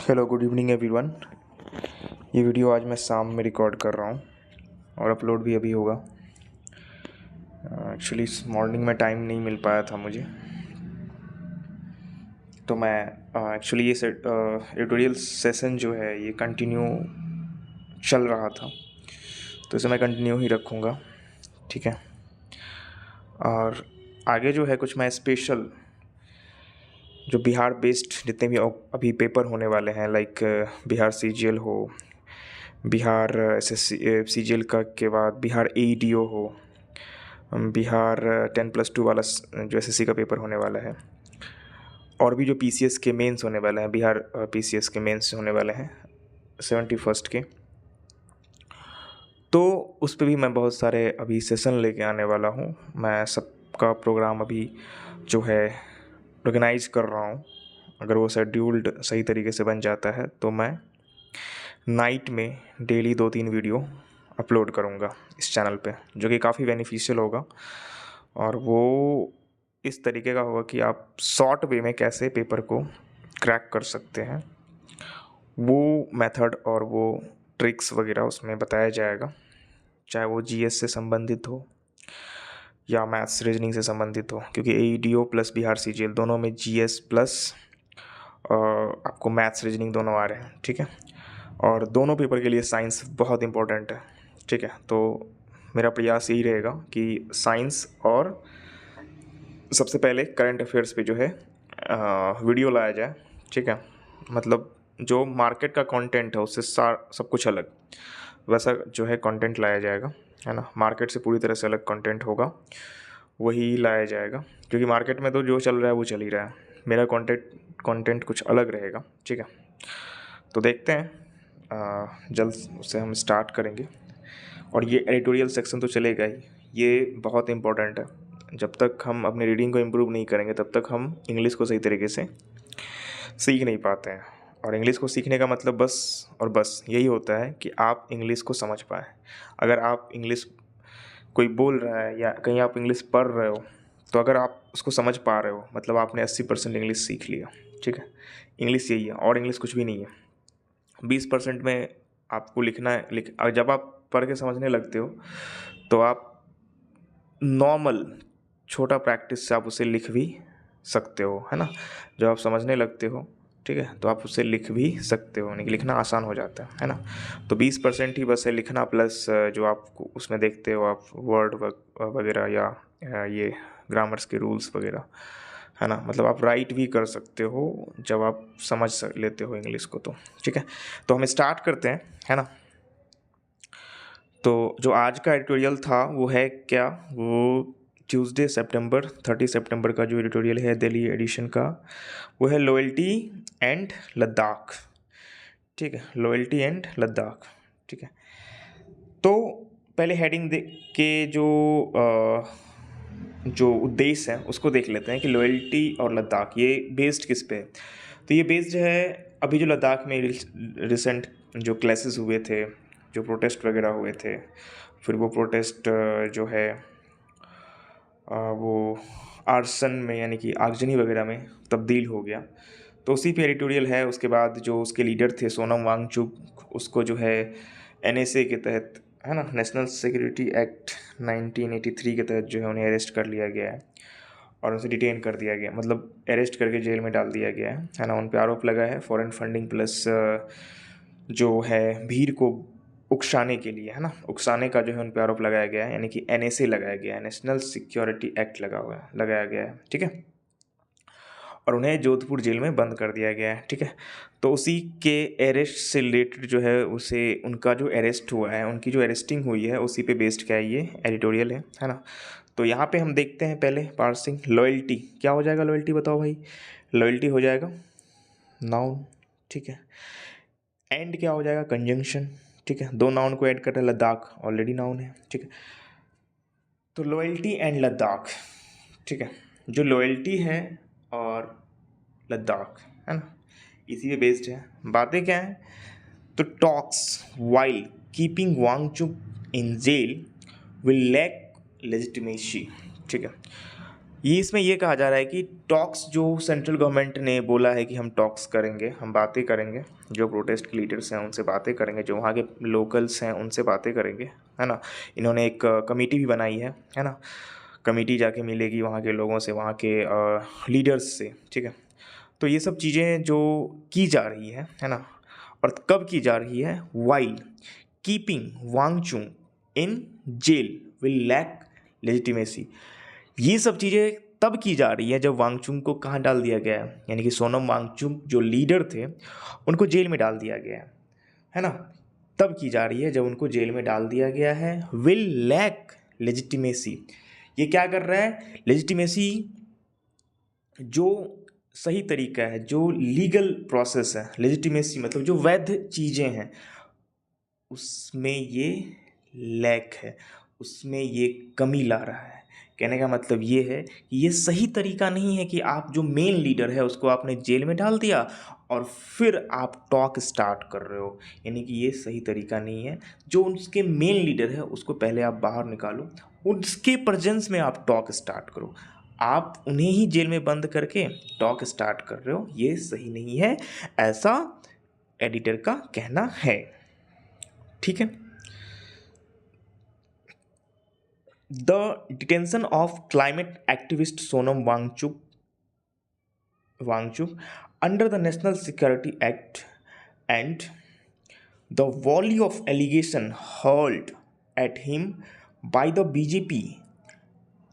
Hello good evening everyone. ये video आज मैं शाम में रिकॉर्ड कर रहा हूँ और अपलोड भी अभी होगा। एक्चुअली मॉर्निंग में टाइम नहीं मिल पाया था मुझे, तो मैं एक्चुअली ये एडिटोरियल सेशन जो है ये कंटिन्यू चल रहा था, तो इसे मैं कंटिन्यू ही रखूँगा, ठीक है। और आगे जो है कुछ मैं स्पेशल जो बिहार बेस्ड जितने भी अभी पेपर होने वाले हैं, लाइक बिहार सीजीएल हो, बिहार एसएससी सीजीएल का के बाद बिहार एईडीओ हो, बिहार 10+2 वाला जो एसएससी का पेपर होने वाला है, और भी जो पीसीएस के मेंस होने वाले हैं, बिहार पीसीएस के मेंस होने वाले हैं 71st के, तो उस पर भी मैं बहुत सारे अभी सेशन लेके आने वाला हूँ। मैं सबका प्रोग्राम अभी जो है ऑर्गेनाइज कर रहा हूँ। अगर वो शेड्यूल्ड सही तरीके से बन जाता है तो मैं नाइट में डेली 2-3 वीडियो अपलोड करूँगा इस चैनल पे, जो कि काफ़ी बेनिफिशियल होगा। और वो इस तरीके का होगा कि आप शॉर्ट वे में कैसे पेपर को क्रैक कर सकते हैं, वो मेथड और वो ट्रिक्स वगैरह उसमें बताया जाएगा, चाहे वो जीएस से संबंधित हो या मैथ्स रीजनिंग से संबंधित हो, क्योंकि एईडीओ प्लस बिहार सीजीएल दोनों में जीएस प्लस आपको मैथ्स रीजनिंग दोनों आ रहे हैं, ठीक है। और दोनों पेपर के लिए साइंस बहुत इम्पोर्टेंट है, ठीक है। तो मेरा प्रयास यही रहेगा कि साइंस और सबसे पहले करंट अफेयर्स पे जो है वीडियो लाया जाए, ठीक है। मतलब जो मार्केट का कंटेंट है उससे सब कुछ अलग वैसा जो है कंटेंट लाया जाएगा, है ना। मार्केट से पूरी तरह से अलग कंटेंट होगा, वही लाया जाएगा, क्योंकि मार्केट में तो जो चल रहा है वो चल ही रहा है। मेरा कंटेंट कुछ अलग रहेगा, ठीक है। तो देखते हैं जल्द उससे हम स्टार्ट करेंगे। और ये एडिटोरियल सेक्शन तो चलेगा ही, ये बहुत इम्पोर्टेंट है। जब तक हम अपनी रीडिंग को इम्प्रूव नहीं करेंगे तब तक हम इंग्लिश को सही तरीके से सीख नहीं पाते हैं। और इंग्लिश को सीखने का मतलब बस और बस यही होता है कि आप इंग्लिश को समझ पाएँ। अगर आप इंग्लिश कोई बोल रहा है या कहीं आप इंग्लिश पढ़ रहे हो, तो अगर आप उसको समझ पा रहे हो मतलब आपने 80% इंग्लिश सीख लिया, ठीक है। इंग्लिश यही है और इंग्लिश कुछ भी नहीं है। 20% में आपको लिखना है, और जब आप पढ़ के समझने लगते हो तो आप नॉर्मल छोटा प्रैक्टिस से आप उसे लिख भी सकते हो, है ना। जब आप समझने लगते हो, ठीक है, तो आप उसे लिख भी सकते हो, यानी कि लिखना आसान हो जाता है ना। तो 20% ही बस है लिखना, प्लस जो आप उसमें देखते हो आप वर्ड वगैरह या ये ग्रामर्स के रूल्स वगैरह, है ना। मतलब आप राइट भी कर सकते हो जब आप समझ लेते हो इंग्लिश को, तो ठीक है। तो हम स्टार्ट करते हैं, है ना। तो जो आज का एडिटोरियल था वो है क्या, वो ट्यूसडे 30 सितंबर का जो एडिटोरियल है दिल्ली एडिशन का, वो है लॉयल्टी एंड लद्दाख, ठीक है। लॉयल्टी एंड लद्दाख, ठीक है। तो पहले हेडिंग देख के जो उद्देश्य है उसको देख लेते हैं कि लॉयल्टी और लद्दाख ये बेस्ड किस पे है। तो ये बेस्ड है अभी जो लद्दाख में रिसेंट जो क्लासेस हुए थे, जो प्रोटेस्ट वगैरह हुए थे, फिर वो प्रोटेस्ट जो है वो आर्सन में यानी कि आगजनी वगैरह में तब्दील हो गया, तो उसी पे एडिटोरियल है। उसके बाद जो उसके लीडर थे सोनम वांगचुक, उसको जो है एनएसए के तहत, है ना, नेशनल सिक्योरिटी एक्ट 1983 के तहत जो है उन्हें अरेस्ट कर लिया गया है और उसे डिटेन कर दिया गया, मतलब अरेस्ट करके जेल में डाल दिया गया है ना। उन पे आरोप लगा है फॉरेन फंडिंग प्लस जो है भीड़ को उकसाने के लिए, है ना, उकसाने का जो है उन पे आरोप लगाया गया है, यानी कि एनएसए लगाया गया है, नेशनल सिक्योरिटी एक्ट लगाया गया है, ठीक है। और उन्हें जोधपुर जेल में बंद कर दिया गया है, ठीक है। तो उसी के अरेस्ट से रिलेटेड जो है उसे उनका जो अरेस्ट हुआ है, उनकी जो अरेस्टिंग हुई है उसी पे बेस्ड क्या है ये एडिटोरियल है ना। तो यहाँ पे हम देखते हैं पहले पार्सिंग लॉयल्टी क्या हो जाएगा। लॉयल्टी बताओ भाई, लॉयल्टी हो जाएगा नाउन, ठीक है। एंड क्या हो जाएगा कंजंक्शन, ठीक है। दो नाउन को ऐड कर रहे हैं, लद्दाख ऑलरेडी नाउन है, ठीक है। तो लॉयल्टी एंड लद्दाख, ठीक है। जो लॉयल्टी है और लद्दाख, है ना, इसी पे बेस्ड है। बातें क्या हैं, तो talks while keeping Wangchuk in jail will lack legitimacy, ठीक है। ये इसमें ये कहा जा रहा है कि टॉक्स जो सेंट्रल गवर्नमेंट ने बोला है कि हम टॉक्स करेंगे, हम बातें करेंगे, जो प्रोटेस्ट के लीडर्स हैं उनसे बातें करेंगे, जो वहाँ के लोकल्स हैं उनसे बातें करेंगे, है ना। इन्होंने एक कमेटी भी बनाई है ना। कमेटी जाके मिलेगी वहाँ के लोगों से, वहाँ के लीडर्स से, ठीक है। तो ये सब चीज़ें जो की जा रही है ना, और कब की जा रही है, while keeping Wangchuk in jail will lack legitimacy. ये सब चीज़ें तब की जा रही है जब वांगचुक को कहाँ डाल दिया गया है, यानी कि सोनम वांगचुक जो लीडर थे उनको जेल में डाल दिया गया है ना। तब की जा रही है जब उनको जेल में डाल दिया गया है। विल लैक लेजिटिमेसी, ये क्या कर रहा है, लेजिटिमेसी जो सही तरीका है, जो लीगल प्रोसेस है, लेजिटिमेसी मतलब जो वैध चीज़ें हैं उसमें ये लैक है, उसमें ये कमी ला रहा है। कहने का मतलब ये है कि ये सही तरीका नहीं है कि आप जो मेन लीडर है उसको आपने जेल में डाल दिया और फिर आप टॉक स्टार्ट कर रहे हो, यानी कि ये सही तरीका नहीं है। जो उसके मेन लीडर है उसको पहले आप बाहर निकालो, उसके प्रेजेंस में आप टॉक स्टार्ट करो। आप उन्हें ही जेल में बंद करके टॉक स्टार्ट कर रहे हो, ये सही नहीं है, ऐसा एडिटर का कहना है, ठीक है। The detention of climate activist Sonam Wangchuk under the National Security Act and the volley of allegation hurled at him by the BJP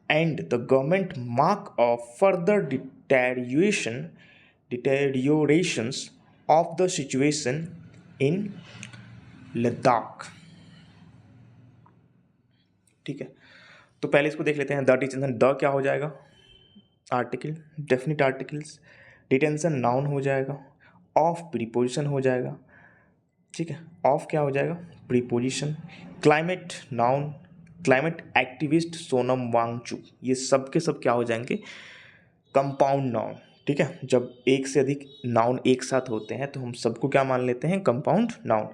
and the government mark of further deteriorations of the situation in Ladakh, ठीक है। तो पहले इसको देख लेते हैं। The detention, the क्या हो जाएगा, article, definite articles, detention noun हो जाएगा, ऑफ प्रीपोजिशन हो जाएगा, ठीक है। ऑफ क्या हो जाएगा, preposition, climate noun, climate activist Sonam Wangchuk, ये सब के सब क्या हो जाएंगे, कंपाउंड नाउन, ठीक है। जब एक से अधिक नाउन एक साथ होते हैं तो हम सबको क्या मान लेते हैं, कंपाउंड नाउन।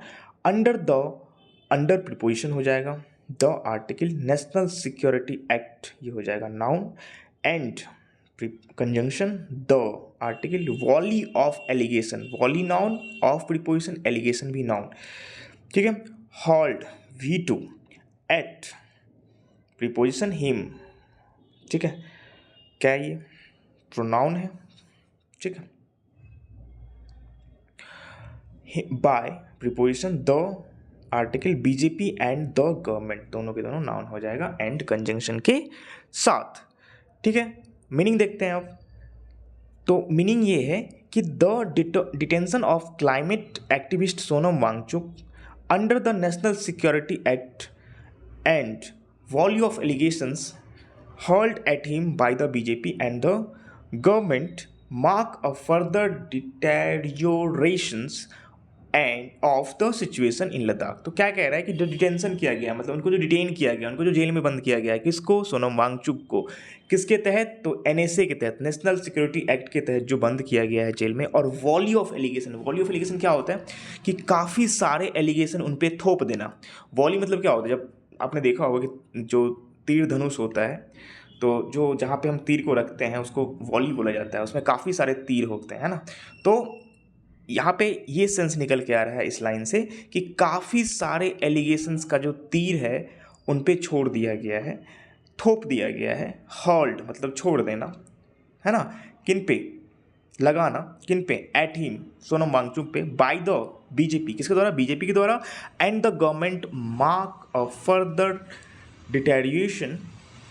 अंडर प्रीपोजिशन हो जाएगा, the article, national security act ये हो जाएगा noun, and conjunction the article, volley of allegation, volley noun, of preposition, allegation भी नाउन, ठीक है। Hold V2, eight preposition him, ठीक है। क्या ये प्रोनाउन है, ठीक है। By preposition the article, BJP and the government, दोनों के दोनों नाउन हो जाएगा एंड कंजंक्शन के साथ, ठीक है। मीनिंग देखते हैं अब। तो मीनिंग ये है कि the detention of climate activist Sonam Wangchuk under the national security act and volley of allegations hurled at him by the BJP and the government mark a further deteriorations and of the situation in Ladakh। तो क्या कह रहा है कि जो detention किया गया, मतलब उनको जो डिटेन किया गया, उनको जो जेल में बंद किया गया, किसको, सोनम वांगचुक को, किसके तहत, तो NSA के तहत, नेशनल सिक्योरिटी एक्ट के तहत जो बंद किया गया है जेल में। और volley of allegation, volley of allegation क्या होता है कि काफ़ी सारे एलिगेशन उन पर थोप देना। वॉली मतलब क्या होता है, जब आपने देखा होगा कि जो तीर धनुष होता है तो जो जहाँ पे हम तीर को रखते हैं उसको वॉली बोला जाता है, उसमें काफ़ी सारे तीर होते हैं ना। तो यहाँ पे ये सेंस निकल के आ रहा है इस लाइन से कि काफ़ी सारे एलिगेशंस का जो तीर है उन पे छोड़ दिया गया है, थोप दिया गया है। हॉल्ड मतलब छोड़ देना, है ना, किन पे लगाना, किन पे, एट हिम सोनम वांगचुक पे, बाय द बीजेपी, किसके द्वारा, बीजेपी के द्वारा, and the government mark a further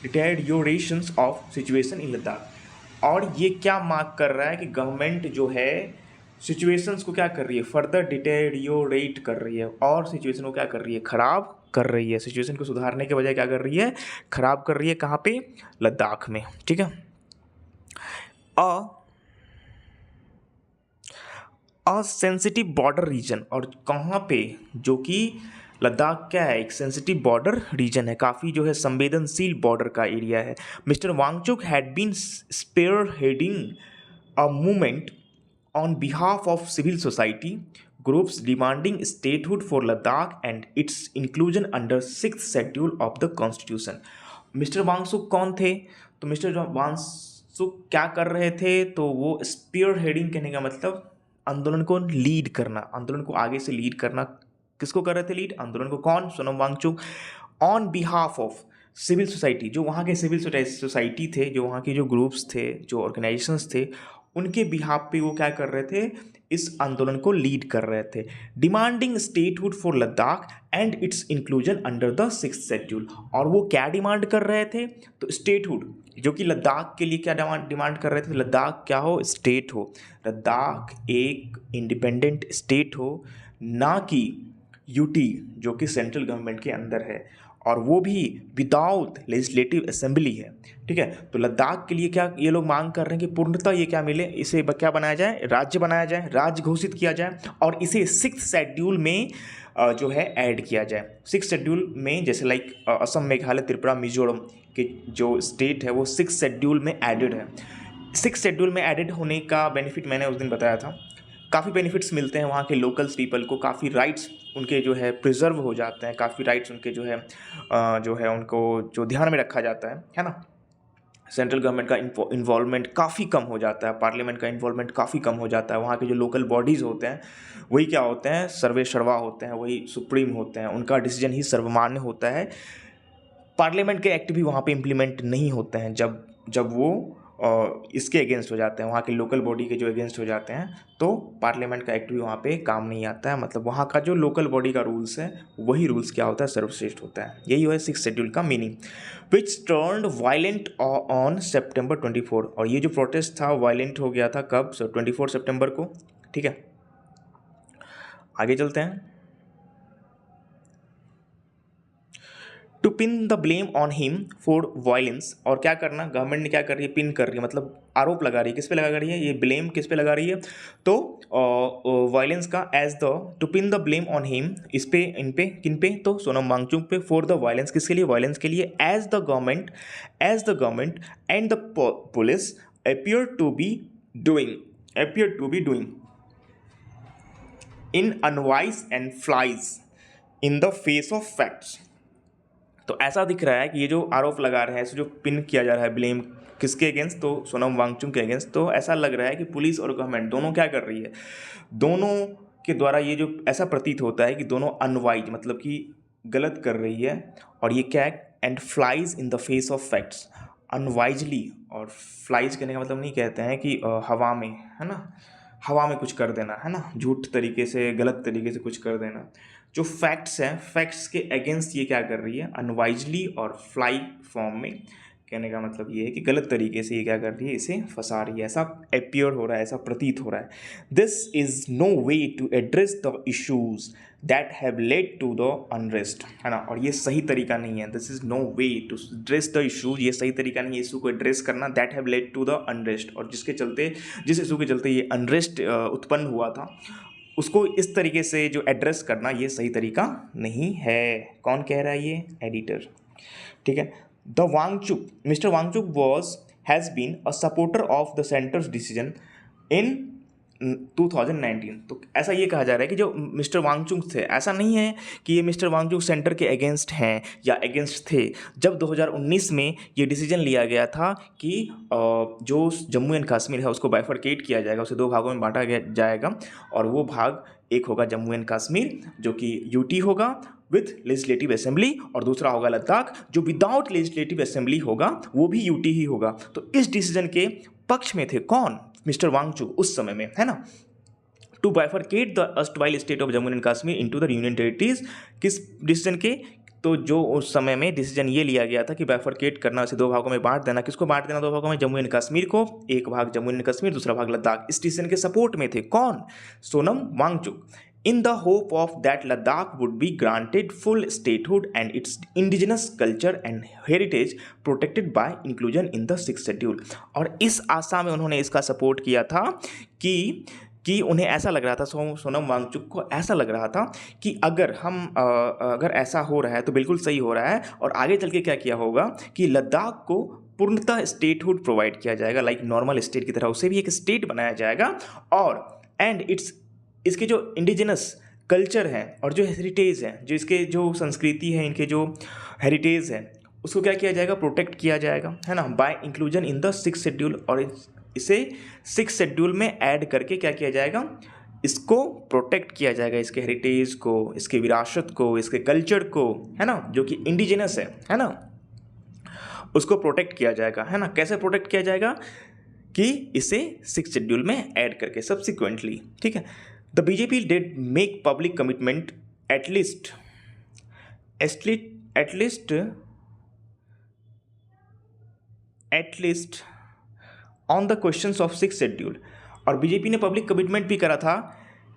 deteriorations of situation in Ladakh. और ये क्या मार्क कर रहा है कि गवर्नमेंट जो है सिचुएशंस को क्या कर रही है, फर्दर डिटेरियोरेट कर रही है, और सिचुएशन को क्या कर रही है, ख़राब कर रही है। सिचुएशन को सुधारने के बजाय क्या कर रही है, ख़राब कर रही है। कहाँ पे, लद्दाख में, ठीक है। अ सेंसिटिव बॉर्डर रीजन, और कहाँ पे, जो कि लद्दाख क्या है, एक सेंसिटिव बॉर्डर रीजन है, काफ़ी जो है संवेदनशील बॉर्डर का एरिया है। Mister Wangchuk had been spearheading a movement on behalf of civil society groups demanding statehood for Ladakh and its inclusion under 6th schedule of the constitution. Mister Wangchuk कौन थे? तो मिस्टर वांगसुक क्या कर रहे थे? तो वो स्पीयर हेडिंग कहने का मतलब आंदोलन को लीड करना, आंदोलन को आगे से लीड करना। किसको कर रहे थे लीड? आंदोलन को। कौन? Sonam Wangchuk. On behalf of civil society, जो वहाँ के सिविल सोसाइटी थे, जो वहाँ के जो ग्रुप्स थे, जो ऑर्गेनाइजेशंस थे, उनके बिहाफ पे वो क्या कर रहे थे? इस आंदोलन को लीड कर रहे थे। Demanding statehood for Ladakh and its inclusion under the 6th schedule. और वो क्या डिमांड कर रहे थे? तो स्टेटहुड, जो कि लद्दाख के लिए क्या डिमांड कर रहे थे? लद्दाख क्या हो? स्टेट हो। लद्दाख एक इंडिपेंडेंट स्टेट हो, ना कि यूटी जो कि सेंट्रल गवर्नमेंट के अंदर है, और वो भी विदाउट लेजिस्लेटिव असेंबली है। ठीक है, तो लद्दाख के लिए क्या ये लोग मांग कर रहे हैं कि पूर्णतः ये क्या मिले, इसे क्या बनाया जाए? राज्य बनाया जाए, राज्य घोषित किया जाए, और इसे 6th शेड्यूल में जो है ऐड किया जाए। 6th शेड्यूल में जैसे लाइक असम, मेघालय, त्रिपुरा, मिजोरम के जो स्टेट है वो 6th शेड्यूल में एडेड है। 6th शेड्यूल में एडेड होने का बेनिफिट मैंने उस दिन बताया था। काफ़ी बेनिफिट्स मिलते हैं वहाँ के लोकल्स पीपल को, काफ़ी राइट्स उनके जो है प्रिजर्व हो जाते हैं, काफ़ी राइट्स उनके जो है उनको जो ध्यान में रखा जाता है ना। सेंट्रल गवर्नमेंट का इन्वॉल्वमेंट काफ़ी कम हो जाता है, पार्लियामेंट का इन्वॉल्वमेंट काफ़ी कम हो जाता है। वहाँ के जो लोकल बॉडीज़ होते हैं वही क्या होते हैं? सर्वे सर्वा होते हैं, वही सुप्रीम होते हैं, उनका डिसीजन ही सर्वमान्य होता है। पार्लियामेंट के एक्ट भी वहाँ पे इम्प्लीमेंट नहीं होते हैं जब वो इसके अगेंस्ट हो जाते हैं, वहाँ के लोकल बॉडी के जो अगेंस्ट हो जाते हैं, तो पार्लियामेंट का एक्ट भी वहाँ पे काम नहीं आता है। मतलब वहाँ का जो लोकल बॉडी का रूल्स है वही रूल्स क्या होता है? सर्वश्रेष्ठ होता है। यही है 6th शेड्यूल का meaning. Which turned violent on September 24। और ये जो प्रोटेस्ट था वायलेंट हो गया था कब? 24 सितंबर को। ठीक है, आगे चलते हैं। To pin the blame on him for violence. और क्या करना? गवर्नमेंट ने क्या कर रही है? पिन कर रही है, मतलब आरोप लगा रही है। किस पे लगा रही है? ये ब्लेम किस पे लगा रही है? तो वायलेंस का as the, to pin the blame on him, इस पे, इन पे, किन पे? तो सोनम वांगचुक पे। फॉर द वायलेंस, किसके लिए? वायलेंस के लिए। As the government and the police appear to be doing in unwise and flies in the face of facts। तो ऐसा दिख रहा है कि ये जो आरोप लगा रहे हैं, ऐसे जो पिन किया जा रहा है ब्लेम किसके अगेंस्ट? तो सोनम वांगचुक के अगेंस्ट। तो ऐसा लग रहा है कि पुलिस और गवर्नमेंट दोनों क्या कर रही है? दोनों के द्वारा ये जो ऐसा प्रतीत होता है कि दोनों अनवाइज, मतलब कि गलत कर रही है। और ये क्या है? And flies in the face of facts. Unwisely, और फ्लाइज करने का मतलब नहीं कहते हैं कि हवा में, है ना, हवा में कुछ कर देना, है ना, झूठ तरीके से, गलत तरीके से कुछ कर देना। जो फैक्ट्स हैं, फैक्ट्स के अगेंस्ट ये क्या कर रही है? अनवाइजली और फ्लाई फॉर्म में। कहने का मतलब ये है कि गलत तरीके से ये क्या कर रही है? इसे फंसा रही है, ऐसा अपीयर हो रहा है, ऐसा प्रतीत हो रहा है। This is no way to address the issues that have led to the unrest, है ना। और ये सही तरीका नहीं है। This is no way to address the issues, ये सही तरीका नहीं है इशू को एड्रेस करना। That have led to the unrest, और जिस इशू के चलते ये अनरेस्ट उत्पन्न हुआ था, उसको इस तरीके से जो एड्रेस करना, ये सही तरीका नहीं है। कौन कह रहा है? ये एडिटर। ठीक है। Mister Wangchuk has been a supporter of the centre's decision in 2019। तो ऐसा ये कहा जा रहा है कि जो मिस्टर वांगचुक थे, ऐसा नहीं है कि ये मिस्टर वांगचुक सेंटर के अगेंस्ट हैं या अगेंस्ट थे। जब 2019 में ये डिसीजन लिया गया था कि जो जम्मू एंड कश्मीर है उसको बाइफरकेट किया जाएगा, उसे 2 भागों में बांटा जाएगा, और वो भाग एक होगा जम्मू एंड कश्मीर जो कि यूटी होगा विथ लेजिस्लेटिव असेंबली, और दूसरा होगा लद्दाख जो विदाउट लेजिस्लेटिव असेंबली होगा, वो भी यूटी ही होगा। तो इस डिसीजन के पक्ष में थे कौन? मिस्टर वांगचुक उस समय में, है ना। To bifurcate the erstwhile state of Jammu and Kashmir into the union territories. किस डिसीजन के? तो जो उस समय में डिसीजन ये लिया गया था कि बाइफरकेट करना, उसे 2 भागों में बांट देना। किसको बांट देना 2 भागों में? जम्मू एंड कश्मीर को, एक भाग जम्मू एंड कश्मीर, दूसरा भाग लद्दाख। इस डिसीजन के सपोर्ट में थे कौन? Sonam Wangchuck. In the hope of that Ladakh would be granted full statehood and its indigenous culture and heritage protected by inclusion in the 6th schedule। और इस आशा में उन्होंने इसका सपोर्ट किया था कि उन्हें ऐसा लग रहा था, सोनम वांगचुक को ऐसा लग रहा था कि अगर ऐसा हो रहा है तो बिल्कुल सही हो रहा है, और आगे चल के क्या किया होगा कि लद्दाख को पूर्णतः स्टेटहुड प्रोवाइड किया जाएगा, लाइक नॉर्मल स्टेट की तरह उसे भी एक स्टेट बनाया जाएगा। और इसके जो इंडिजिनस कल्चर हैं और जो हेरिटेज हैं, जो इसके जो संस्कृति है, इनके जो हेरिटेज है, उसको क्या किया जाएगा, प्रोटेक्ट किया जाएगा, है ना, by inclusion in the 6th schedule. और इसे 6th शेड्यूल में ऐड करके क्या किया जाएगा, इसको प्रोटेक्ट किया जाएगा, इसके हेरिटेज को, इसके विरासत को, इसके कल्चर को, है ना, जो कि इंडिजिनस है ना, उसको प्रोटेक्ट किया जाएगा, है ना। कैसे प्रोटेक्ट किया जाएगा, कि इसे 6th शेड्यूल में ऐड करके सब्सिक्वेंटली, ठीक है। The BJP did make public commitment at least on the questions of 6th schedule. और बीजेपी ने पब्लिक कमिटमेंट भी करा था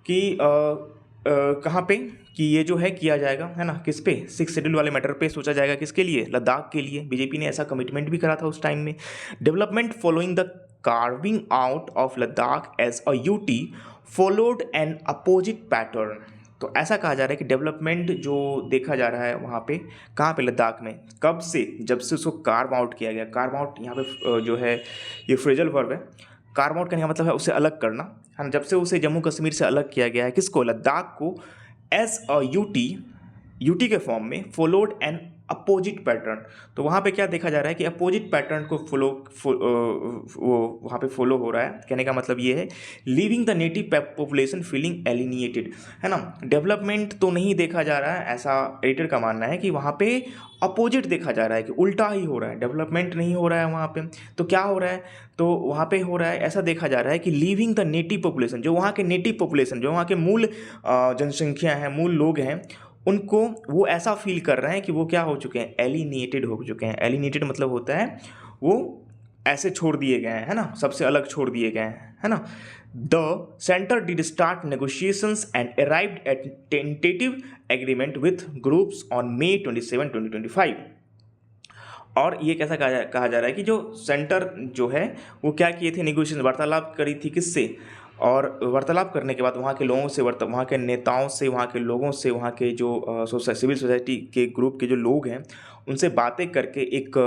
कि कहाँ पे, कि ये जो है किया जाएगा, है ना, किस पे, 6th शेड्यूल वाले मैटर पे सोचा जाएगा, किसके लिए, लद्दाख के लिए। बीजेपी ने ऐसा कमिटमेंट भी करा था उस टाइम में। Development following the carving out of Ladakh as a UT followed an opposite pattern. तो ऐसा कहा जा रहा है कि डेवलपमेंट जो देखा जा रहा है वहाँ पे, कहाँ पे, लद्दाख में, कब से, जब से उसको कार्व आउट किया गया। कार्व आउट यहाँ पे जो है ये फ्रेजल वर्ब है। कार्व आउट करने का मतलब है उसे अलग करना, है ना। जब से उसे जम्मू कश्मीर से अलग किया गया है, किसको, लद्दाख को, एज अ यूटी के फॉर्म में, फॉलोड एन अपोजिट पैटर्न। तो वहाँ पे क्या देखा जा रहा है कि अपोजिट पैटर्न को वो वहाँ पे फॉलो हो रहा है। कहने का मतलब ये है, leaving the native population feeling alienated, है ना। डेवलपमेंट तो नहीं देखा जा रहा है, ऐसा एडिटर का मानना है कि वहाँ पे अपोजिट देखा जा रहा है, कि उल्टा ही हो रहा है, डेवलपमेंट नहीं हो रहा है वहाँ पे। तो क्या हो रहा है, तो वहाँ पे हो रहा है, ऐसा देखा जा रहा है कि लीविंग द नेटिव पॉपुलेशन, जो वहाँ के नेटिव पॉपुलेशन, जो वहाँ के मूल जनसंख्या है, मूल लोग हैं, उनको वो ऐसा फील कर रहे हैं कि वो क्या हो चुके हैं, एलिनिएटेड हो चुके हैं। एलिनिएटेड मतलब होता है वो ऐसे छोड़ दिए गए हैं, है ना, सबसे अलग छोड़ दिए गए हैं, है ना। The centre did start negotiations and arrived at tentative agreement with groups on May 27, 2025। और ये कैसा कहा जा रहा है कि जो सेंटर जो है वो क्या किए थे, नेगोशिएशन, वार्तालाप करी थी, किससे, और वार्तालाप करने के बाद वहाँ के लोगों से, वहाँ के नेताओं से, वहाँ के लोगों से, वहाँ के जो सिविल सोसाइटी के ग्रुप के जो लोग हैं, उनसे बातें करके एक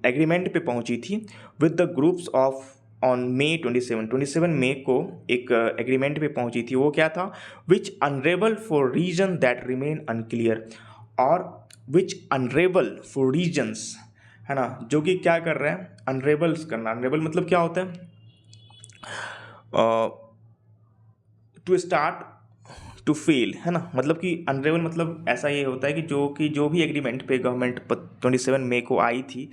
एग्रीमेंट पे पहुँची थी with the groups of on May 27 मई को एक एग्रीमेंट पे पहुँची थी। वो क्या था, which unravel for reason that remain unclear, और विच अनरेबल फॉर रीजन्स, है ना, जो कि क्या कर रहे हैं, अनरेबल्स करना। अनरेबल मतलब क्या होता है, टू स्टार्ट टू फेल, है ना, मतलब कि अनरेबल मतलब ऐसा ये होता है कि जो भी एग्रीमेंट पे गवर्नमेंट 27 मई को आई थी,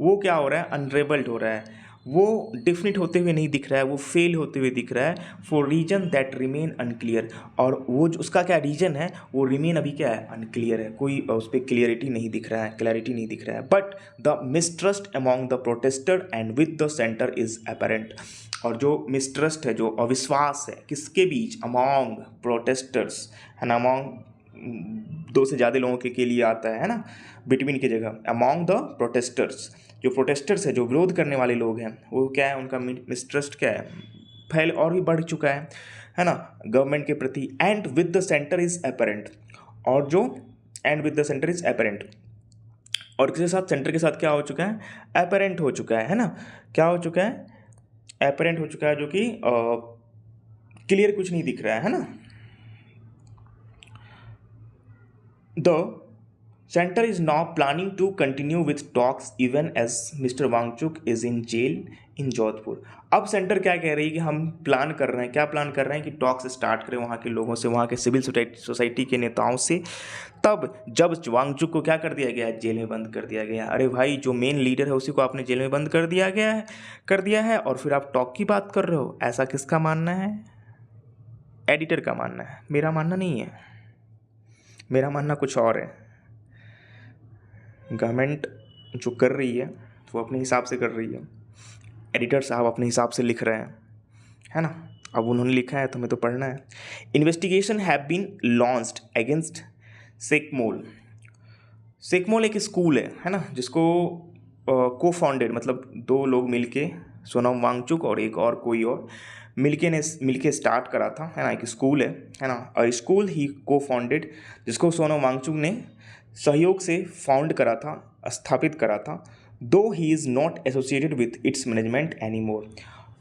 वो क्या हो रहा है, अनरेबल्ड हो रहा है, वो डिफिनिट होते हुए नहीं दिख रहा है, वो फेल होते हुए दिख रहा है, for reason that remain unclear. और वो जो उसका क्या रीजन है, वो रिमेन अभी क्या है, अनक्लियर है, कोई उस पर क्लियरिटी नहीं दिख रहा है, क्लैरिटी नहीं दिख रहा है। But the mistrust among the protested and with the centre is apparent. और जो मिसट्रस्ट है, जो अविश्वास है, किसके बीच, अमॉन्ग प्रोटेस्टर्स, है ना, अमॉन्ग 2 से ज़्यादा लोगों के लिए आता है ना, बिटवीन की जगह, अमॉन्ग द प्रोटेस्टर्स, जो प्रोटेस्टर्स है, जो विरोध करने वाले लोग हैं, वो क्या है, उनका मिसट्रस्ट क्या है, फैल और भी बढ़ चुका है ना, गवर्नमेंट के प्रति। And with the centre is apparent, और जो and with the centre is apparent, और किसके साथ, सेंटर के साथ क्या हो चुका है, अपेरेंट हो चुका है ना, क्या हो चुका है, अपेरेंट हो चुका है, जो कि क्लियर कुछ नहीं दिख रहा है ना। The centre is now planning to continue with talks even as mister Wangchuk is in jail in Jodhpur. अब सेंटर क्या कह रही है कि हम प्लान कर रहे हैं, क्या प्लान कर रहे हैं, कि टॉक्स स्टार्ट करें वहाँ के लोगों से, वहाँ के सिविल सोसाइटी के नेताओं से, तब जब वांगचुक को क्या कर दिया गया है, जेल में बंद कर दिया गया। अरे भाई, जो मेन लीडर है उसी को आपने जेल में बंद कर दिया है, और फिर आप टॉक की बात कर रहे हो। ऐसा किसका मानना है, एडिटर का मानना है, मेरा मानना नहीं है। मेरा मानना कुछ और है। गवर्नमेंट जो कर रही है वो अपने हिसाब से कर रही है, एडिटर साहब अपने हिसाब से लिख रहे हैं, है ना। अब उन्होंने लिखा है तो हमें तो पढ़ना है। Investigation have been launched against SECMOL. SECMOL एक स्कूल है ना, जिसको को फाउंडेड, मतलब 2 लोग मिलके, सोनम वांगचुक और एक और कोई और मिलके स्टार्ट करा था, है ना, एक स्कूल है ना। और स्कूल ही को फाउंडेड, जिसको सोनम वांगचुक ने सहयोग से फाउंड करा था, स्थापित करा था, दो he is not associated with its management any more.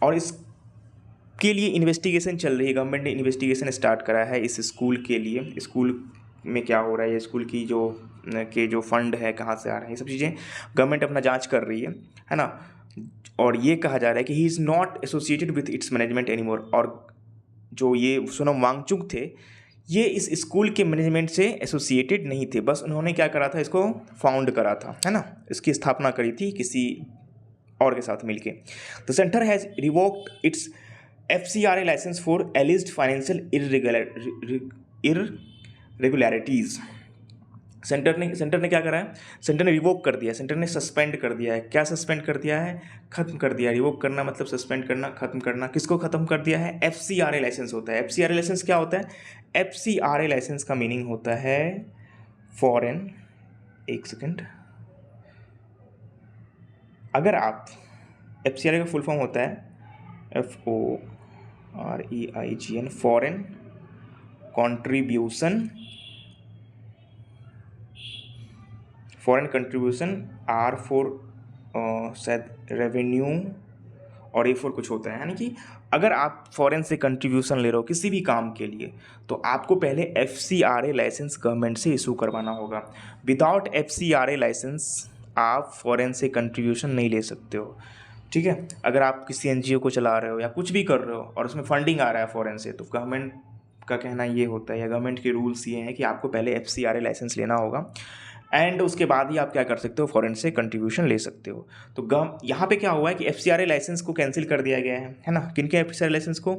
और इसके लिए इन्वेस्टिगेशन चल रही है, गवर्नमेंट ने इन्वेस्टिगेशन स्टार्ट करा है इस स्कूल के लिए, स्कूल में क्या हो रहा है, ये स्कूल की जो फंड है कहाँ से आ रहे हैं, ये सब चीज़ें गवर्नमेंट अपना जांच कर रही है ना। और ये कहा जा रहा है कि he is not associated with its management anymore. और जो ये सोनम वांगचुक थे, ये इस स्कूल के मैनेजमेंट से एसोसिएटेड नहीं थे, बस उन्होंने क्या करा था, इसको फाउंड करा था, है ना, इसकी स्थापना करी थी किसी और के साथ मिलके। The centre has revoked its FCRA licence for alleged financial irregularities. Centre ने क्या करा है, सेंटर ने रिवोक कर दिया, सेंटर ने सस्पेंड कर दिया है। क्या सस्पेंड कर दिया है, खत्म कर दिया। रिवोक करना मतलब सस्पेंड करना, खत्म करना। किसको खत्म कर दिया है, FCRA लाइसेंस होता है। FCRA लाइसेंस क्या होता है, FCRA लाइसेंस का मीनिंग होता है फॉरेन, एक सेकेंड, अगर आप FCRA का फुल फॉर्म होता है FOREIGN, foreign contribution, R for शायद रेवेन्यू, और A फॉर कुछ होता है। यानी कि अगर आप फॉरेन से कंट्रीब्यूशन ले रहे हो किसी भी काम के लिए, तो आपको पहले FCRA लाइसेंस गवर्नमेंट से इशू करवाना होगा। विदाउट FCRA लाइसेंस आप फॉरेन से कंट्रीब्यूशन नहीं ले सकते हो, ठीक है। अगर आप किसी NGO को चला रहे हो या कुछ भी कर रहे हो और उसमें फंडिंग आ रहा है फॉरेन से, तो गवर्नमेंट का कहना ये होता है, या गवर्नमेंट के रूल्स ये हैं कि आपको पहले FCRA लाइसेंस लेना होगा, एंड उसके बाद ही आप क्या कर सकते हो, फॉरेन से कंट्रीब्यूशन ले सकते हो। तो यहाँ पे क्या हुआ है कि FCRA लाइसेंस को कैंसिल कर दिया गया है ना। किनके FCRA लाइसेंस को,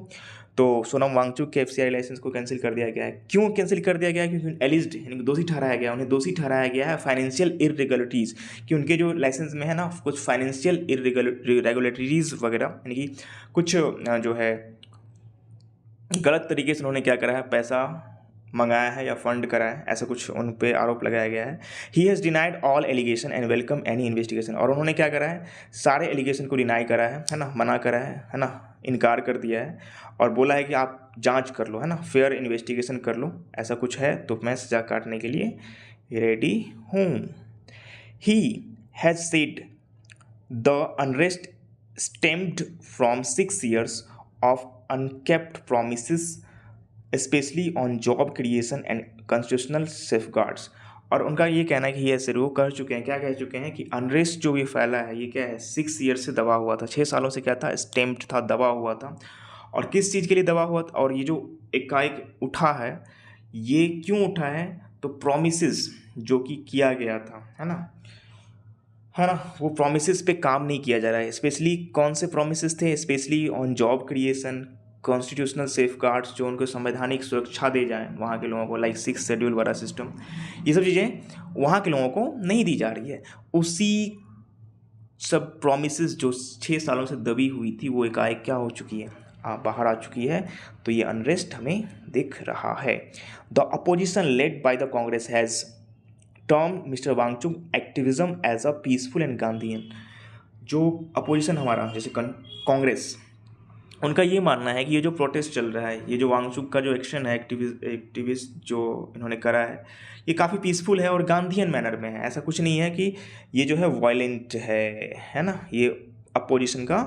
तो सोनम वांगचुक के FCRA लाइसेंस को कैंसिल कर दिया गया है। क्यों कैंसिल कर दिया गया है, क्योंकि एलिज्ड यानी दोषी ठहराया गया, उन्हें दोषी ठहराया गया है फाइनेंशियल इरेगुलरिटीज़, कि उनके जो लाइसेंस में है ना कुछ फाइनेंशियल इरेगुलरिटीज़ वगैरह, यानी कि कुछ जो है गलत तरीके से उन्होंने क्या करा है, पैसा मंगाया है या फंड करा है, ऐसा कुछ उन पे आरोप लगाया गया है। He has denied all allegation and welcome any investigation. और उन्होंने क्या करा है, सारे एलिगेशन को डिनाई करा है ना, मना करा है ना, इनकार कर दिया है, और बोला है कि आप जांच कर लो, है ना, फेयर इन्वेस्टिगेशन कर लो, ऐसा कुछ है तो मैं सजा काटने के लिए रेडी हूँ। He has said the unrest stemmed from 6 years of unkept promises, specially on job creation and constitutional safeguards. और उनका ये कहना है कि ये ऐसे वो कह चुके हैं, क्या कह चुके हैं कि अनरेस्ट जो भी फैला है ये क्या है, 6 years से दबा हुआ था, 6 सालों से क्या था, स्टेम्प्ड था, दबा हुआ था। और किस चीज़ के लिए दबा हुआ था, और ये जो एकाएक उठा है, ये क्यों उठा है, तो प्रोमिसेस जो कि किया गया था, है ना, वो प्रोमिसेस पे काम नहीं किया जा रहा है। स्पेशली कौन से प्रोमिसेस थे, specially on job creation, constitutional safeguards, जो उनको संवैधानिक सुरक्षा दे जाएं वहाँ के लोगों को, लाइक 6 शेड्यूल वाला सिस्टम, ये सब चीज़ें वहाँ के लोगों को नहीं दी जा रही है। उसी सब प्रोमिसेस जो 6 सालों से दबी हुई थी, वो एकाएक क्या हो चुकी है, बाहर आ चुकी है। तो ये अनरेस्ट हमें दिख रहा है। The opposition led by the Congress has term mister Wangchuk activism as a peaceful and Gandhian. जो अपोजिशन हमारा, जैसे कांग्रेस, उनका ये मानना है कि ये जो प्रोटेस्ट चल रहा है, ये जो वांगचुक का जो एक्शन है, एक्टिविस्ट जो इन्होंने करा है, ये काफ़ी पीसफुल है और गांधीयन मैनर में है। ऐसा कुछ नहीं है कि ये जो है वायलेंट है ना, ये अपोजिशन का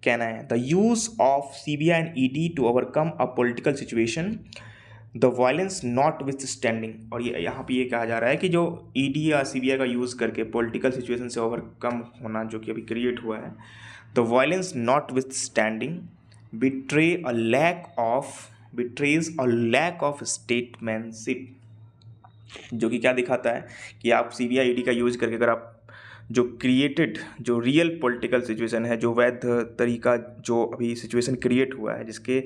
कहना है। The use of CBI and ED to overcome a political situation, the violence notwithstanding. और ये यहाँ पे ये कहा जा रहा है कि जो ED या CBI का यूज़ करके पॉलिटिकल सिचुएशन से ओवरकम होना जो कि अभी क्रिएट हुआ है, the violence not with standing betrays a lack of statesmanship, जो कि क्या दिखाता है कि आप CBI ED का यूज करके अगर आप जो क्रिएटेड, जो रियल पॉलिटिकल सिचुएशन है, जो वैध तरीका, जो अभी सिचुएशन क्रिएट हुआ है, जिसके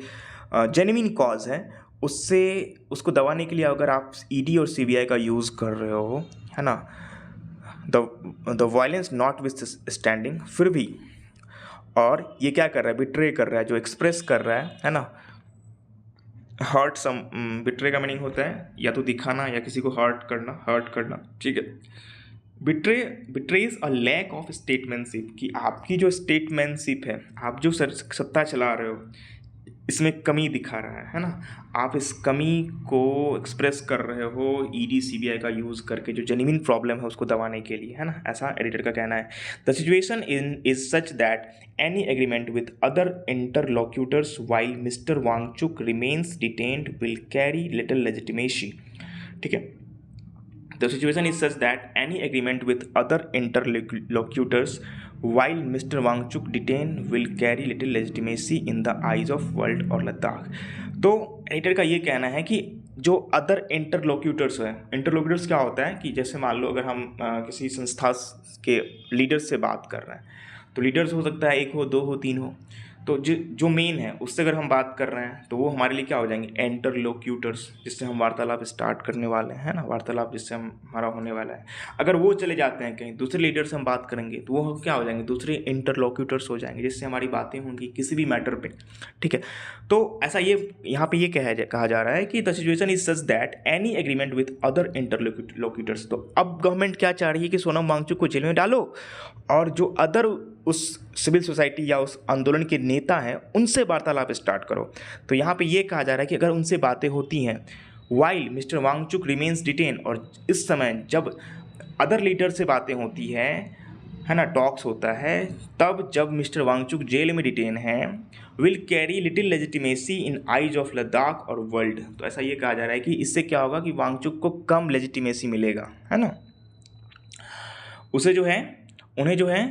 जेन्युइन कॉज है, उसको दबाने के लिए अगर आप ED और CBI का यूज़ कर रहे हो, है ना, the violence not with standing, फिर भी, और ये क्या कर रहा है, बिट्रे कर रहा है, जो एक्सप्रेस कर रहा है ना, हर्ट सम, बिट्रे का मीनिंग होता है या तो दिखाना या किसी को हर्ट करना, ठीक है। बिट्रेज अ लैक ऑफ स्टेटमैनशिप, कि आपकी जो स्टेटमैनशिप है, आप जो सत्ता चला रहे हो, इसमें कमी दिखा रहा है ना, आप इस कमी को एक्सप्रेस कर रहे हो ED CBI का यूज़ करके, जो जेन्युइन प्रॉब्लम है उसको दबाने के लिए, है ना, ऐसा एडिटर का कहना है। The situation is such that any agreement with other interlocutors while mister Wangchuk remains detained will carry little legitimacy. ठीक है। The situation is such that any agreement with other interlocutors while Mr. Wangchuk detained will carry little legitimacy in the eyes of world और लद्दाख। तो editor का ये कहना है कि जो अदर इंटरलोक्यूटर्स हैं, इंटरलोक्यूटर्स क्या होता है कि जैसे मान लो अगर हम किसी संस्था के लीडर्स से बात कर रहे हैं, तो लीडर्स हो सकता है 1 हो, 2 हो, 3 हो, तो जो मेन है उससे अगर हम बात कर रहे हैं तो वो हमारे लिए क्या हो जाएंगे, इंटरलोक्यूटर्स, जिससे हम वार्तालाप स्टार्ट करने वाले हैं ना, वार्तालाप जिससे हमारा होने वाला है। अगर वो चले जाते हैं कहीं दूसरे लीडर से हम बात करेंगे तो वो क्या हो जाएंगे, दूसरे इंटरलोक्यूटर्स हो जाएंगे, जिससे हमारी बातें होंगी किसी भी मैटर पे, ठीक है। तो ऐसा ये यहाँ पे ये कहा जा रहा है कि the situation is such that any agreement with other interlocutors. तो अब गवर्नमेंट क्या चाह रही है कि सोनम वांगचुक को जेल में डालो, और जो अदर उस सिविल सोसाइटी या उस आंदोलन के नेता हैं उनसे वार्तालाप स्टार्ट करो। तो यहाँ पे ये कहा जा रहा है कि अगर उनसे बातें होती हैं while mister Wangchuk remains detain, और इस समय जब अदर लीडर से बातें होती हैं, है ना, टॉक्स होता है, तब जब मिस्टर वांगचुक जेल में डिटेन हैं, will carry little legitimacy in eyes of Ladakh और वर्ल्ड। तो ऐसा ये कहा जा रहा है कि इससे क्या होगा कि वांगचुक को कम लेजिटिमेसी मिलेगा, है ना, उसे जो है, उन्हें जो है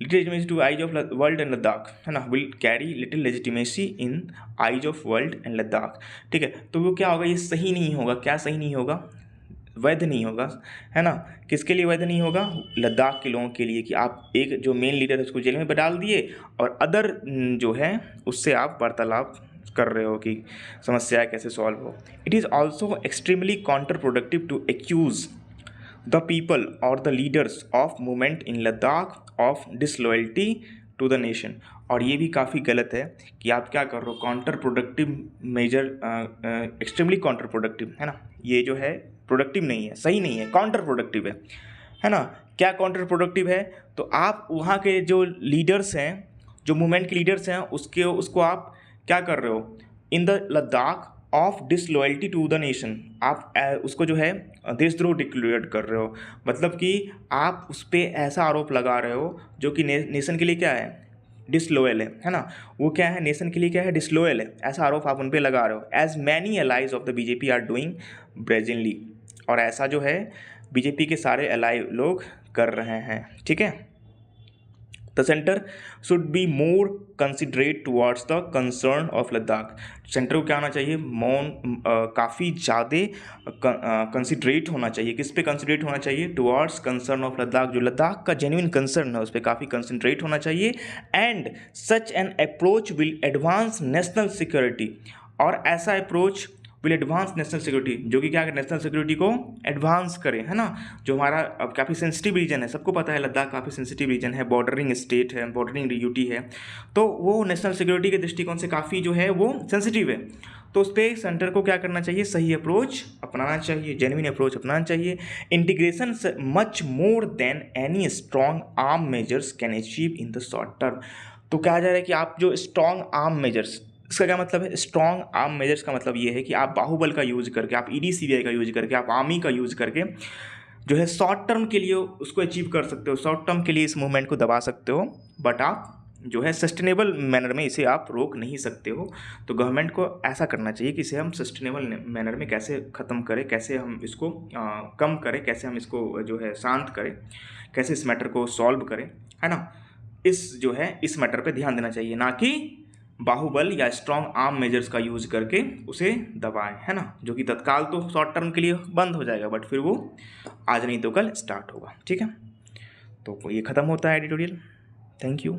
little legitimacy to eyes of world and Ladakh, है ना, will carry little legitimacy in eyes of world and Ladakh, ठीक है। तो वो क्या होगा, ये सही नहीं होगा, क्या सही नहीं होगा, वैध नहीं होगा, है ना। किसके लिए वैध नहीं होगा, लद्दाख के लोगों के लिए, कि आप एक जो मेन लीडर है उसको जेल में डाल दिए और अदर जो है उससे आप वार्तालाप कर रहे हो कि समस्या कैसे सॉल्व हो। It is also extremely counter productive to accuse the people और the leaders of movement in Ladakh of disloyalty to the nation. और ये भी काफ़ी गलत है कि आप क्या कर रहे हो, counterproductive measure, extremely counter productive, है ना, ये जो है प्रोडक्टिव नहीं है, सही नहीं है, काउंटर प्रोडक्टिव है ना। क्या काउंटर प्रोडक्टिव है, तो आप वहाँ के जो लीडर्स हैं, जो मूवमेंट के लीडर्स हैं, उसको आप क्या कर रहे हो, in the Ladakh of disloyalty to the nation, आप उसको जो है देशद्रोह डिक्लेयर कर रहे हो। मतलब कि आप उस पर ऐसा आरोप लगा रहे हो जो कि नेशन के लिए क्या है, डिसलॉयल है ना, वो क्या है, नेशन के लिए क्या है, डिसलॉयल है, ऐसा आरोप आप उन पर लगा रहे हो। As many allies of the BJP are doing brazenly, और ऐसा जो है बीजेपी के सारे एलाई लोग कर रहे हैं, ठीक है। The centre should be more considerate towards the concern of Ladakh. Centre को क्या होना चाहिए, काफ़ी ज़्यादा कंसिडरेट होना चाहिए, किस पे कंसिडरेट होना चाहिए, टुवार्ड्स कंसर्न ऑफ लद्दाख, जो लद्दाख का जेन्युइन कंसर्न है उस पर काफ़ी कंसंट्रेट होना चाहिए। And such an approach will advance national security, और ऐसा approach will advance national security, जो कि क्या करे, नेशनल सिक्योरिटी को एडवांस करे, है ना। जो हमारा अब काफ़ी सेंसिटिव रीजन है, सबको पता है लद्दाख काफ़ी सेंसिटिव रीजन है, बॉर्डरिंग स्टेट है, बॉर्डरिंग यूटी है, तो वो नेशनल सिक्योरिटी के दृष्टिकोण से काफ़ी जो है वो सेंसिटिव है। तो उस पर सेंटर को क्या करना चाहिए, सही अप्रोच अपनाना चाहिए, जेन्युइन अप्रोच अपनाना चाहिए। Integration much more than any strong arm measures can achieve in the short term. तो कहा जा रहा है कि आप जो स्ट्रॉन्ग आर्म मेजर्स, इसका क्या मतलब है, स्ट्रॉन्ग आर्म मेजर्स का मतलब ये है कि आप बाहुबल का यूज़ करके, आप ED-CBI का यूज़ करके, आप आर्मी का यूज़ करके जो है शॉर्ट टर्म के लिए उसको अचीव कर सकते हो, शॉर्ट टर्म के लिए इस मूवमेंट को दबा सकते हो, बट आप जो है सस्टेनेबल मैनर में इसे आप रोक नहीं सकते हो। तो गवर्नमेंट को ऐसा करना चाहिए कि इसे हम सस्टेनेबल मैनर में कैसे ख़त्म करें, कैसे हम इसको कम करें, कैसे हम इसको जो है शांत करें, कैसे इस मैटर को सॉल्व करें, है ना। इस मैटर पे ध्यान देना चाहिए, ना कि बाहुबल या स्ट्रॉन्ग आर्म मेजर्स का यूज़ करके उसे दबाएं, है ना, जो कि तत्काल तो शॉर्ट टर्म के लिए बंद हो जाएगा, बट फिर वो आज नहीं तो कल स्टार्ट होगा, ठीक है। तो ये ख़त्म होता है एडिटोरियल। Thank you.